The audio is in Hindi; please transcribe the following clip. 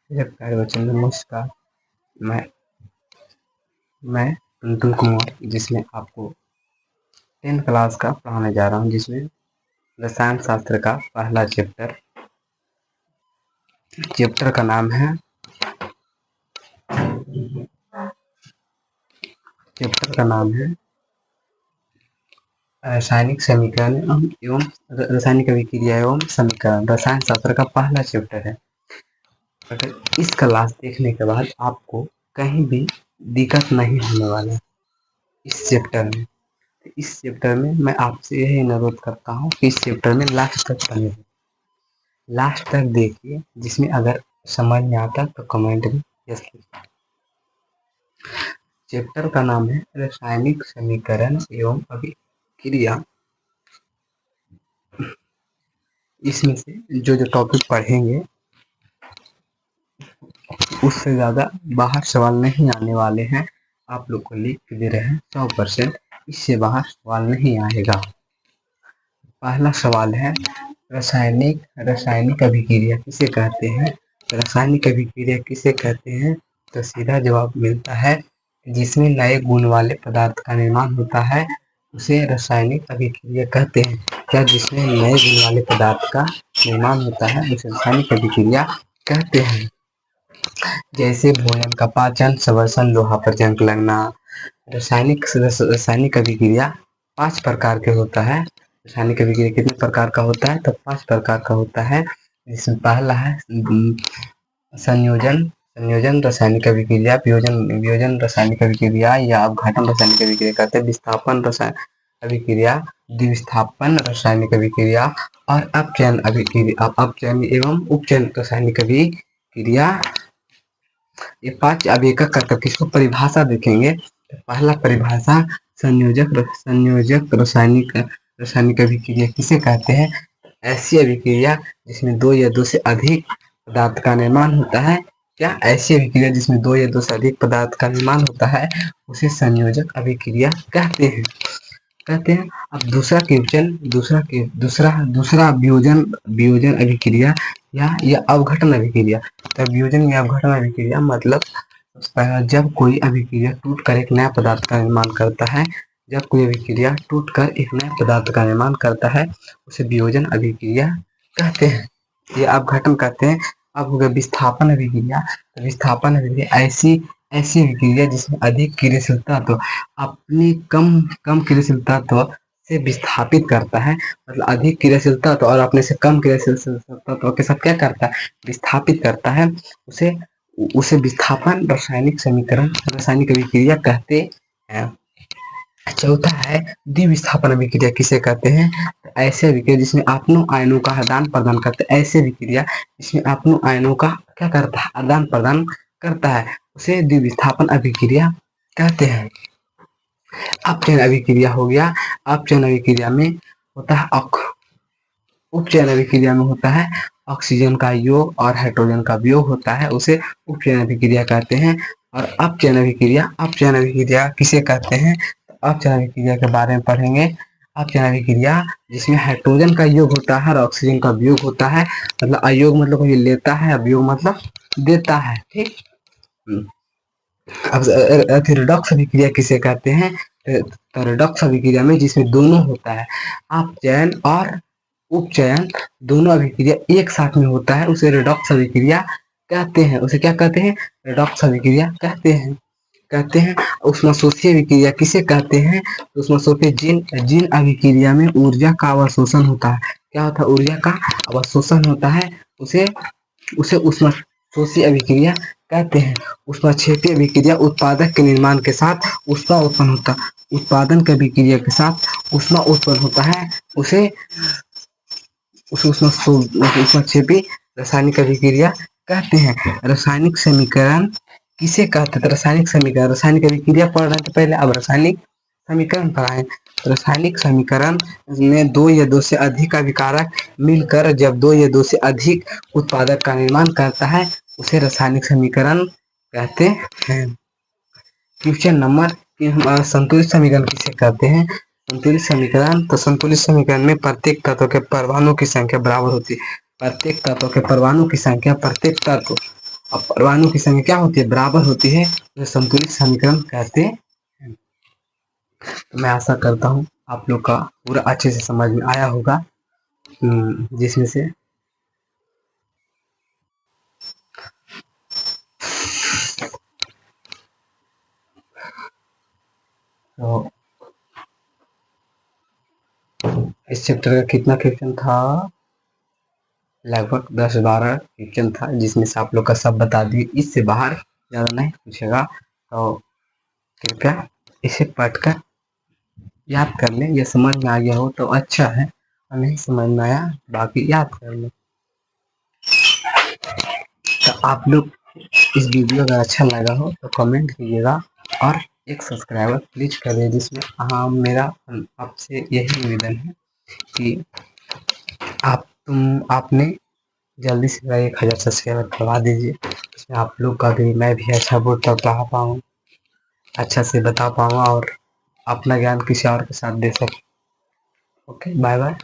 प्यारे बच्चों, नमस्कार। मैं मैं टुनटुन कुमार, जिसमें आपको 10th क्लास का पढ़ाने जा रहा हूँ, जिसमें रसायन शास्त्र का पहला चैप्टर का नाम है रासायनिक समीकरण एवं रासायनिक अभिक्रिया एवं समीकरण। रसायन शास्त्र का पहला चैप्टर है। अगर इस क्लास देखने के बाद आपको कहीं भी दिक्कत नहीं होने वाला इस चैप्टर में। इस चैप्टर में मैं आपसे यही अनुरोध करता हूँ कि इस चैप्टर में लास्ट तक पढ़ें, लास्ट तक देखिए। जिसमें अगर समझ में आता तो कमेंट में यस लिखिए। चैप्टर का नाम है रासायनिक समीकरण एवं अभिक्रिया। इसमें से जो टॉपिक पढ़ेंगे उससे ज़्यादा बाहर सवाल नहीं आने वाले हैं। आप लोग को लिख के दे रहे हैं 100%, इससे बाहर सवाल नहीं आएगा। पहला सवाल है रासायनिक अभिक्रिया किसे कहते हैं। रासायनिक अभिक्रिया किसे कहते हैं, तो सीधा जवाब मिलता है जिसमें नए गुण वाले पदार्थ का निर्माण होता है उसे रासायनिक अभिक्रिया कहते हैं। क्या जिसमें नए गुण वाले पदार्थ का निर्माण होता है उसे रासायनिक अभिक्रिया कहते हैं। जैसे भोजन का पाचन, श्वसन, लोहा पर जंग लगना। रासायनिक अभिक्रिया 5 प्रकार के होता है। रासायनिक अभिक्रिया कितने प्रकार का होता है, तो 5 प्रकार का होता है। जिसमें पहला है संयोजन रासायनिक अभिक्रिया, वियोजन रासायनिक अभिक्रिया या अपघटन रासायनिक अभिक्रिया कहते हैं। विस्थापन रासायनिक अभिक्रिया, द्विविस्थापन रासायनिक अभिक्रिया और अपचयन एवं उपचयन रासायनिक अभिक्रिया। ये 5 अब एक एक करके इसको परिभाषा देखेंगे। पहला परिभाषा संयोजक रासायनिक अभिक्रिया किसे कहते हैं। ऐसी अभिक्रिया जिसमें 2 या 2 से अधिक पदार्थ का निर्माण होता है। क्या ऐसी अभिक्रिया जिसमें 2 या 2 से अधिक पदार्थ का निर्माण होता है उसे संयोजक अभिक्रिया कहते हैं। अब दूसरा वियोजन अभिक्रिया या अवघटन अभिक्रिया। तब वियोजन या अवघटन अभिक्रिया मतलब जब कोई अभिक्रिया टूटकर एक नया पदार्थ का निर्माण करता है। जब कोई अभिक्रिया टूटकर एक नए पदार्थ का निर्माण करता है उसे वियोजन अभिक्रिया कहते हैं, या अपघटन कहते हैं। अब हो गया विस्थापन अभिक्रिया। तो विस्थापन अभिक्रिया ऐसी अभिक्रिया जिसमें अधिक क्रियाशीलता तो अपनी कम क्रियाशीलता तो से विस्थापित करता है। मतलब अधिक क्रियाशीलता तो और अपने से कम क्रियाशीलता तो के साथ क्या करता है, विस्थापित करता है। उसे विस्थापन रासायनिक अभिक्रिया कहते हैं। चौथा है द्विविस्थापन अभिक्रिया किसे कहते हैं। ऐसे अभिक्रिया जिसमें आपनों आयनों का आदान प्रदान करते हैं। ऐसे अभिक्रिया जिसमें आपनों आयनों का क्या करता है, आदान प्रदान करता है, उसे द्विविस्थापन अभिक्रिया कहते हैं। अपचयन अभिक्रिया हो गया। अपचयन अभिक्रिया में होता है उपचयन अभिक्रिया में होता है ऑक्सीजन का योग और हाइड्रोजन का वियोग होता है, उसे उपचयन अभिक्रिया कहते हैं। और अपचयन अभिक्रिया किसे कहते हैं। अपचयन अभिक्रिया के बारे में पढ़ेंगे। अपचयन अभिक्रिया जिसमें हाइड्रोजन का योग होता है और ऑक्सीजन का वियोग होता है। मतलब अयोग मतलब कोई लेता है, वियोग मतलब देता है। ठीक। अब रिडॉक्स अभिक्रिया किसे कहते हैं। रिडॉक्स अभिक्रिया में जिसमें दोनों होता है, अपचयन और उपचयन दोनों अभिक्रिया एक साथ में होता है, उसे रिडॉक्स अभिक्रिया कहते हैं। उसे क्या कहते हैं, रिडॉक्स अभिक्रिया कहते हैं। ऊष्माशोषी अभिक्रिया किसे कहते हैं। ऊष्माशोषी जिन अभिक्रिया में ऊर्जा का अवशोषण होता है। क्या होता है, ऊर्जा का अवशोषण होता है, उसे ऊष्माशोषी अभिक्रिया कहते हैं। ऊष्माक्षेपी अभिक्रिया उत्पादक के निर्माण के साथ ऊष्मा उत्पन्न होता है। उत्पादन की अभिक्रिया के साथ ऊष्मा उत्पन्न होता है, उसे ऊष्माक्षेपी रासायनिक अभिक्रिया कहते हैं। रासायनिक समीकरण किसे कहते हैं। रासायनिक अभिक्रिया पढ़ रहे थे पहले, अब रासायनिक समीकरण पढ़ाएं। रासायनिक समीकरण में 2 या 2 से अधिक अभिकारक मिलकर जब 2 या 2 से अधिक उत्पादक का निर्माण करता है उसे रासायनिक समीकरण कहते हैं। क्वेश्चन नंबर संतुलित समीकरण किसे कहते हैं। संतुलित समीकरण, तो संतुलित समीकरण में प्रत्येक तत्व के परमाणु की संख्या बराबर होती है। प्रत्येक तत्व के परमाणु की संख्या, प्रत्येक तत्व और परमाणु की संख्या क्या होती है, बराबर होती है, तो संतुलित समीकरण कहते हैं। तो मैं आशा करता हूँ आप लोग का पूरा अच्छे से समझ में आया होगा, जिसमें से तो इस चैप्टर का कितना क्वेश्चन था, लगभग 10-12 क्वेश्चन था, जिसमें से आप लोग का सब बता दिए, इससे बाहर ज़्यादा नहीं पूछेगा। तो कृपया इसे पढ़कर याद कर लें, ये समझ में आ गया हो तो अच्छा है, और नहीं समझ में आया बाकी याद कर लें। तो आप लोग इस वीडियो अगर अच्छा लगा हो तो कमेंट कीजिएगा, और एक सब्सक्राइबर प्लीज कर दे, जिसमें हाँ मेरा आपसे यही निवेदन है कि आपने जल्दी से 1000 सब्सक्राइबर करवा दीजिए, इसमें आप लोग का भी, मैं भी अच्छा बोल कर पढ़ा पाऊँ, अच्छा से बता पाऊँ, और अपना ज्ञान किसी और के साथ दे सकूँ। Okay, bye bye.